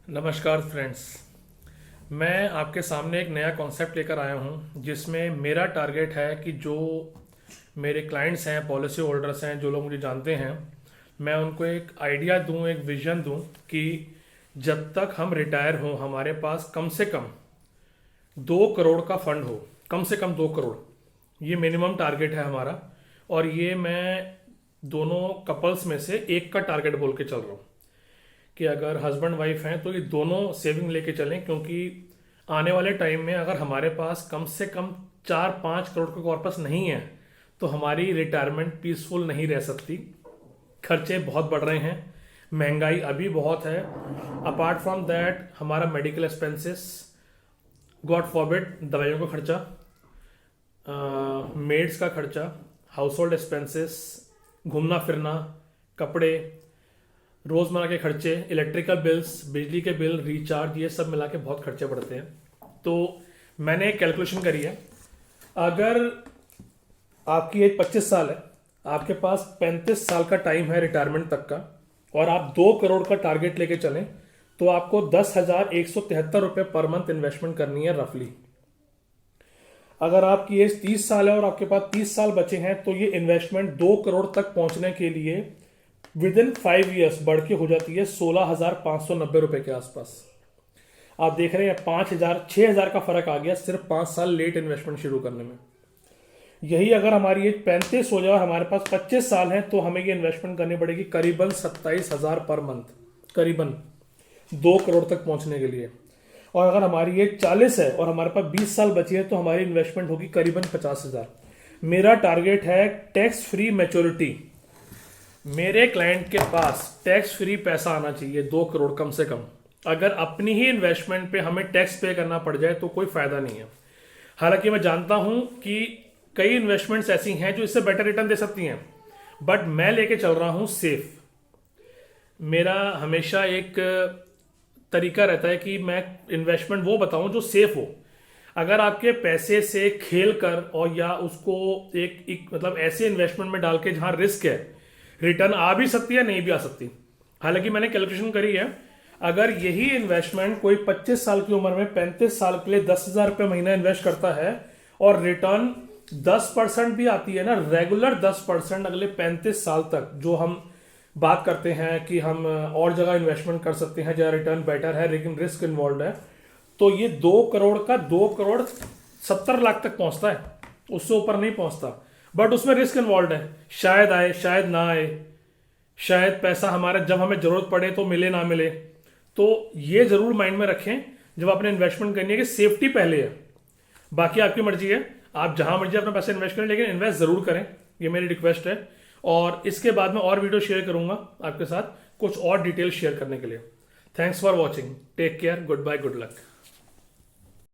नमस्कार फ्रेंड्स। मैं आपके सामने एक नया कॉन्सेप्ट लेकर आया हूं जिसमें मेरा टारगेट है कि जो मेरे क्लाइंट्स हैं, पॉलिसी होल्डर्स हैं, जो लोग मुझे जानते हैं, मैं उनको एक आइडिया दूं, एक विजन दूं कि जब तक हम रिटायर हों हमारे पास कम से कम 2 करोड़ का फंड हो। कम से कम 2 करोड़, ये मिनिमम टारगेट है हमारा। और ये मैं दोनों कपल्स में से एक का टारगेट बोल के चल रहा हूँ कि अगर हस्बैंड वाइफ हैं तो ये दोनों सेविंग लेके चलें, क्योंकि आने वाले टाइम में अगर हमारे पास कम से कम 4-5 करोड़ का कॉर्पस नहीं है तो हमारी रिटायरमेंट पीसफुल नहीं रह सकती। खर्चे बहुत बढ़ रहे हैं, महंगाई अभी बहुत है। अपार्ट फ्रॉम दैट हमारा मेडिकल एक्सपेंसेस, गॉड फॉरबिड दवाइयों का खर्चा, मेड्स का खर्चा, हाउस होल्ड एक्सपेंसेस, घूमना फिरना, कपड़े, रोज़मर्रा के खर्चे, इलेक्ट्रिकल बिल्स, बिजली के बिल, रिचार्ज, ये सब मिला के बहुत खर्चे पड़ते हैं। तो मैंने एक कैलकुलेशन करी है। अगर आपकी एज 25 साल है, आपके पास 35 साल का टाइम है रिटायरमेंट तक का, और आप 2 करोड़ का टारगेट लेके चलें तो आपको 10,173 रुपये पर मंथ इन्वेस्टमेंट करनी है रफली। अगर आपकी एज 30 साल है और आपके पास 30 साल बचे हैं तो ये इन्वेस्टमेंट 2 करोड़ तक पहुंचने के लिए विद इन 5 ईयर्स बढ़ के हो जाती है 16,590 रुपए के आसपास। आप देख रहे हैं 5,000-6,000 का फर्क आ गया सिर्फ 5 साल लेट इन्वेस्टमेंट शुरू करने में। यही अगर हमारी एज 35 हो जाए और हमारे पास 25 साल है तो हमें ये इन्वेस्टमेंट करनी पड़ेगी करीबन 27,000 पर मंथ, करीबन 2 करोड़ तक पहुंचने के लिए। और अगर हमारी एज 40 है और हमारे पास 20 साल बची है तो हमारी इन्वेस्टमेंट होगी करीबन 50,000। मेरा टारगेट है टैक्स फ्री मैच्योरिटी। मेरे क्लाइंट के पास टैक्स फ्री पैसा आना चाहिए 2 करोड़ कम से कम। अगर अपनी ही इन्वेस्टमेंट पे हमें टैक्स पे करना पड़ जाए तो कोई फायदा नहीं है। हालांकि मैं जानता हूं कि कई इन्वेस्टमेंट्स ऐसी हैं जो इससे बेटर रिटर्न दे सकती हैं, बट मैं लेके चल रहा हूं सेफ। मेरा हमेशा एक तरीका रहता है कि मैं इन्वेस्टमेंट वो बताऊं जो सेफ हो। अगर आपके पैसे से खेल कर और या उसको एक मतलब ऐसे इन्वेस्टमेंट में डाल के जहां रिस्क है, रिटर्न आ भी सकती है, नहीं भी आ सकती। हालांकि मैंने कैलकुलेशन करी है, अगर यही इन्वेस्टमेंट कोई 25 साल की उम्र में 35 साल के लिए 10,000 रुपये महीना इन्वेस्ट करता है और रिटर्न 10% भी आती है ना, रेगुलर 10% अगले 35 साल तक, जो हम बात करते हैं कि हम और जगह इन्वेस्टमेंट कर सकते हैं जहाँ रिटर्न बेटर है लेकिन रिस्क इन्वॉल्व है, तो ये 2 करोड़ तक पहुंचता है, उससे ऊपर नहीं पहुंचता। बट उसमें रिस्क इन्वॉल्व है, शायद आए शायद ना आए, शायद पैसा हमारा जब हमें जरूरत पड़े तो मिले ना मिले। तो ये जरूर माइंड में रखें जब आपने इन्वेस्टमेंट करनी है कि सेफ्टी पहले है, बाकी आपकी मर्जी है, आप जहां मर्जी अपना पैसा इन्वेस्ट करें, लेकिन इन्वेस्ट जरूर करें, ये मेरी रिक्वेस्ट है। और इसके बाद में और वीडियो शेयर करूंगा आपके साथ कुछ और डिटेल शेयर करने के लिए। Thanks for watching, take care, goodbye, good luck.